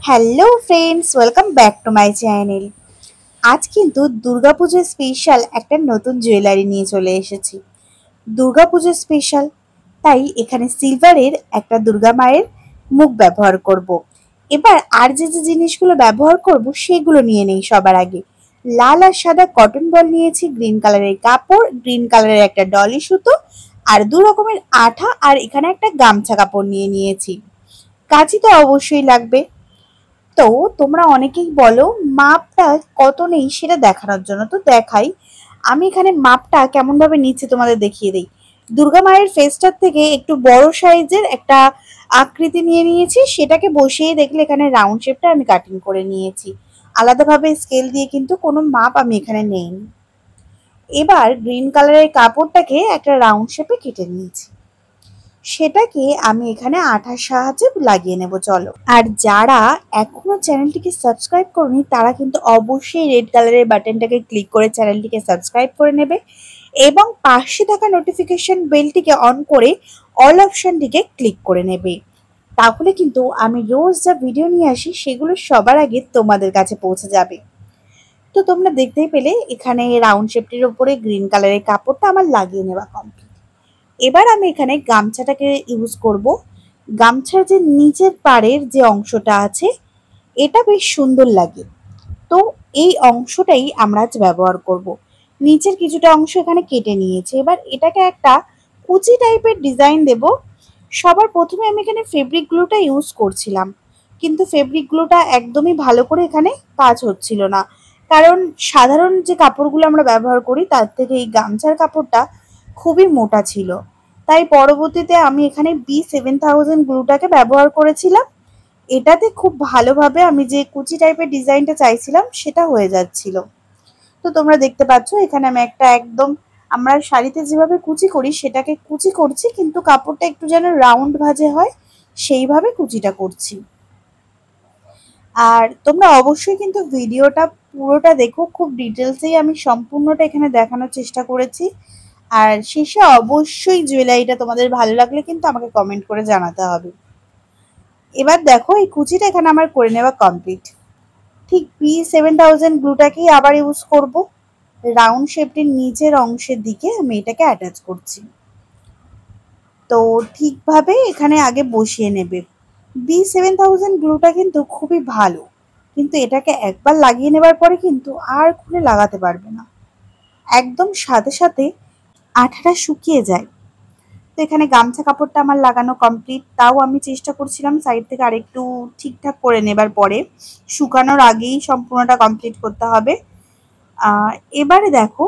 Hello friends, welcome back to my channel. আজ কিন্তু দুর্গাপুজোর স্পেশাল একটা নতুন জুয়েলারি নিয়ে চলে এসেছি। দুর্গাপুজোর স্পেশাল, তাই এখানে সিলভারের একটা দুর্গা মায়ের মুখ ব্যবহার করব। এবার আর যে জিনিসগুলো ব্যবহার করব সেগুলো নিয়ে নেই। সবার আগে লাল আর সাদা কটন বল নিয়েছি, গ্রিন কালারের কাপড়, গ্রিন কালারের একটা ডলি সুতো, আর দু রকমের আঠা, আর এখানে একটা গামছা কাপড় নিয়ে নিয়েছি। কাঁচি তো অবশ্যই লাগবে। তো তোমরা অনেকেই বলো মাপটা কত নেই সেটা দেখানোর জন্য, তো দেখাই। আমি এখানে মাপটা কেমন ভাবে নিচ্ছি তোমাদের দেখিয়ে দিই। দুর্গা মায়ের ফেসটার থেকে একটু বড় সাইজের একটা আকৃতি নিয়ে নিয়েছি, সেটাকে বসিয়ে দেখলে এখানে রাউন্ড শেপটা আমি কাটিং করে নিয়েছি। আলাদাভাবে স্কেল দিয়ে কিন্তু কোনো মাপ আমি এখানে নেইনি। এবার গ্রিন কালারের কাপড়টাকে একটা রাউন্ড শেপে কেটে নিয়েছি, সেটাকে আমি এখানে আঠার সাহায্যে লাগিয়ে নেব। চলো। আর যারা এখনো চ্যানেলটিকে সাবস্ক্রাইব করনি তারা কিন্তু অবশ্যই রেড কালারের বাটনটাকে ক্লিক করে চ্যানেলটিকে সাবস্ক্রাইব করে নেবে এবং পাশে থাকা নোটিফিকেশন বেলটিকে অন করে অল অপশনটিকে ক্লিক করে নেবে। তাহলে কিন্তু আমি রোজ যা ভিডিও নিয়ে আসি সেগুলো সবার আগে তোমাদের কাছে পৌঁছে যাবে। তো তোমরা দেখতেই পেলে এখানে রাউন্ড শেপটির উপরে গ্রিন কালারের কাপড়টা আমার লাগিয়ে নেওয়া কমপ্লিট। এবার আমি এখানে গামছাটাকে ইউজ করব। গামছার যে নিচের পাড়ের যে অংশটা আছে এটা বেশ সুন্দর লাগে, তো এই অংশটাই আমরা আজ ব্যবহার করব। নিচের কিছুটা অংশ এখানে কেটে নিয়েছি, এবার এটাকে একটা কুচি টাইপের ডিজাইন দেব। সবার প্রথমে আমি এখানে ফেব্রিক গ্লুটা ইউজ করছিলাম, কিন্তু ফেব্রিক গ্লুটা একদমই ভালো করে এখানে কাজ হচ্ছিল না, কারণ সাধারণ যে কাপড়গুলো আমরা ব্যবহার করি তার থেকে এই গামছার কাপড়টা খুবই মোটা ছিল। তাই পরবর্তীতে আমি এখানে B7000 গ্লুটাকে ব্যবহার করেছিলাম। এটাতে খুব ভালোভাবে আমি যে কুচি টাইপের ডিজাইনটা চাইছিলাম সেটা হয়ে যাচ্ছিল। তো তোমরা দেখতে পাচ্ছ এখানে আমি একটা একদম আমরা শাড়িতে যেভাবে কুচি করি সেটাকে কুচি করছি, কিন্তু কাপড়টা একটু যেন রাউন্ড ভাঁজে হয় সেইভাবে কুচিটা করছি। আর তোমরা অবশ্যই কিন্তু ভিডিওটা পুরোটা দেখো, খুব ডিটেলসেই আমি সম্পূর্ণটা এখানে দেখানোর চেষ্টা করেছি। আর শেষে অবশ্যই জুয়েলারিটা তোমাদের ভালো লাগলে কিন্তু আমাকে কমেন্ট করে জানাতে হবে। এবার দেখো এই কুচিটা এখানে আমার করে নেওয়া কমপ্লিট। ঠিক B7000 গ্লুটাকেই আবার ইউজ করব। রাউন্ড শেপটির নিচের অংশের দিকে আমি এটাকে অ্যাটাচ করছি। তো ঠিকভাবে এখানে আগে বসিয়ে নেবে। B7000 গ্লুটা কিন্তু খুবই ভালো, কিন্তু এটাকে একবার লাগিয়ে নেবার পরে কিন্তু আর খুলে লাগাতে পারবে না, একদম সাথে সাথে আঠাটা শুকিয়ে যায়। তো এখানে গামছা কাপড়টা আমার লাগানো কমপ্লিট, তাও আমি চেষ্টা করছিলাম সাইড থেকে আরেকটু ঠিকঠাক করে নেবার পরে, শুকানোর আগেই সম্পূর্ণটা কমপ্লিট করতে হবে। এবারে দেখো,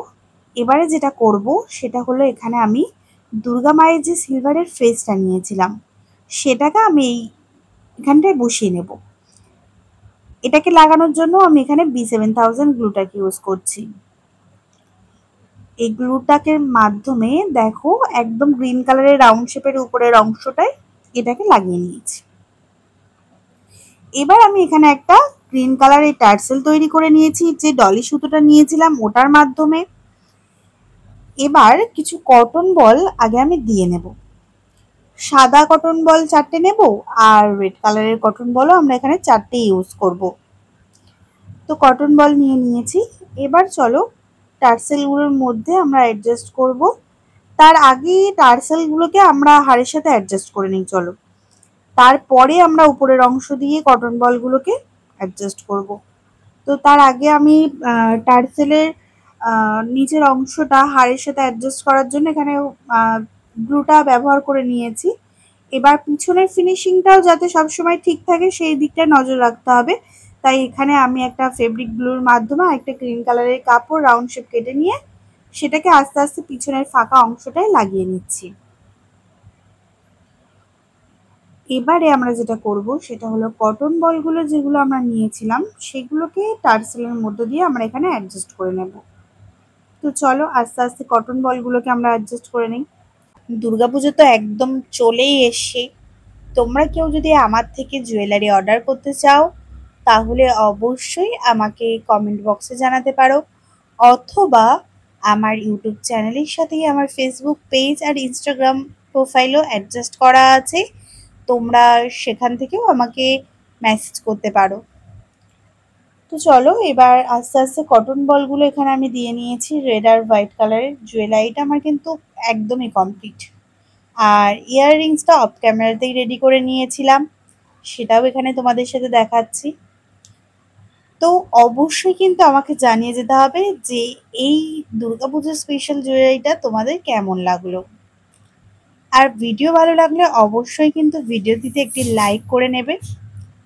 এবারে যেটা করব সেটা হলো এখানে আমি দুর্গা মায়ের যে সিলভারের ফেসটা নিয়েছিলাম সেটাকে আমি এখানটায় বসিয়ে নেব। এটাকে লাগানোর জন্য আমি এখানে B7000 গ্লুটাকে ইউজ করছি। এই গ্লুটাকে মাধ্যমে দেখো একদম গ্রিন কালারের রাউন্ড শেপের উপরের অংশটায় এটাকে লাগিয়ে নিয়েছি। এবার আমি এখানে একটা গ্রিন কালারের টার্সেল তৈরি করে নিয়েছি, যে ডলি সুতোটা নিয়েছিলাম ওটার মাধ্যমে। এবার কিছু কটন বল আগে আমি দিয়ে নেব। সাদা কটন বল 4টে নেব, আর রেড কালারের কটন বলও আমরা এখানে 4টে ইউজ করব। তো কটন বল নিয়ে নিয়েছি। এবার চলো টার্সেলগুলোর মধ্যে আমরা অ্যাডজাস্ট করব। তার আগে টার্সেলগুলোকে আমরা হাড়ের সাথে অ্যাডজাস্ট করে নিই চলো, তারপরে আমরা উপরের অংশ দিয়ে কটন বলগুলোকে অ্যাডজাস্ট করব। তো তার আগে আমি টার্সেলের নিচের অংশটা হাড়ের সাথে অ্যাডজাস্ট করার জন্য এখানে গ্লুটা ব্যবহার করে নিয়েছি। এবার পিছনের ফিনিশিংটাও যাতে সবসময় ঠিক থাকে সেই দিকটায় নজর রাখতে হবে, তাই এখানে আমি একটা ফেব্রিক গ্লুর মাধ্যমে একটা গ্রিন কালারের কাপড় রাউন্ড শেপ কেটে নিয়ে সেটাকে আস্তে আস্তে পিছনের ফাঁকা অংশটায় লাগিয়ে নিচ্ছি। এবারে আমরা যেটা করব সেটা হলো কটন বলগুলো যেগুলো আমরা নিয়েছিলাম সেগুলোকে টার্সেলের মধ্য দিয়ে আমরা এখানে অ্যাডজাস্ট করে নেব। তো চলো আস্তে আস্তে কটন বলগুলোকে আমরা অ্যাডজাস্ট করে নিই। দুর্গাপুজো তো একদম চলেই এসছে। তোমরা কেউ যদি আমার থেকে জুয়েলারি অর্ডার করতে চাও তাহলে অবশ্যই আমাকে কমেন্ট বক্সে জানাতে পারো, অথবা আমার ইউটিউব চ্যানেলের সাথেই আমার ফেসবুক পেজ আর ইনস্টাগ্রাম প্রোফাইলও অ্যাডজাস্ট করা আছে। তোমরা সেখান থেকেও আমাকে মেসেজ করতে পারো। তো চলো এবার আস্তে আস্তে কটন বলগুলো এখানে আমি দিয়ে নিয়েছি। রেড আর হোয়াইট কালারের জুয়েলারিটা আমার কিন্তু একদমই কমপ্লিট। আর ইয়াররিংসটা অফ ক্যামেরাতেই রেডি করে নিয়েছিলাম, সেটাও এখানে তোমাদের সাথে দেখাচ্ছি। তো অবশ্যই কিন্তু আমাকে জানিয়ে যেতে হবে যে এই দুর্গাপুজোর স্পেশাল জুয়েলারিটা তোমাদের কেমন লাগলো। আর ভিডিও ভালো লাগলে অবশ্যই কিন্তু ভিডিওটিতে একটি লাইক করে নেবে।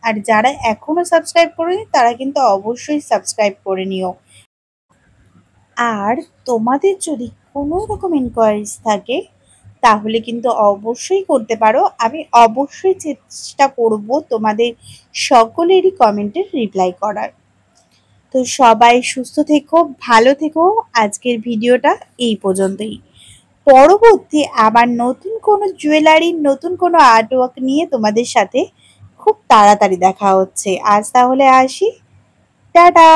আর যারা এখনো সাবস্ক্রাইব করেনি তারা কিন্তু অবশ্যই সাবস্ক্রাইব করে নিও। আর তোমাদের যদি কোনো রকম ইনকোয়ারিজ থাকে তাহলে কিন্তু অবশ্যই করতে পারো। আমি অবশ্যই চেষ্টা করব তোমাদের সকলেরই কমেন্টের রিপ্লাই করার। তো সবাই সুস্থ থেকো, ভালো থেকো। আজকের ভিডিওটা এই পর্যন্তই। পরবর্তী আবার নতুন কোনো জুয়েলারি, নতুন কোনো আর্টওয়ার্ক নিয়ে তোমাদের সাথে খুব তাড়াতাড়ি দেখা হচ্ছে। আজ তাহলে আসি, টাটা।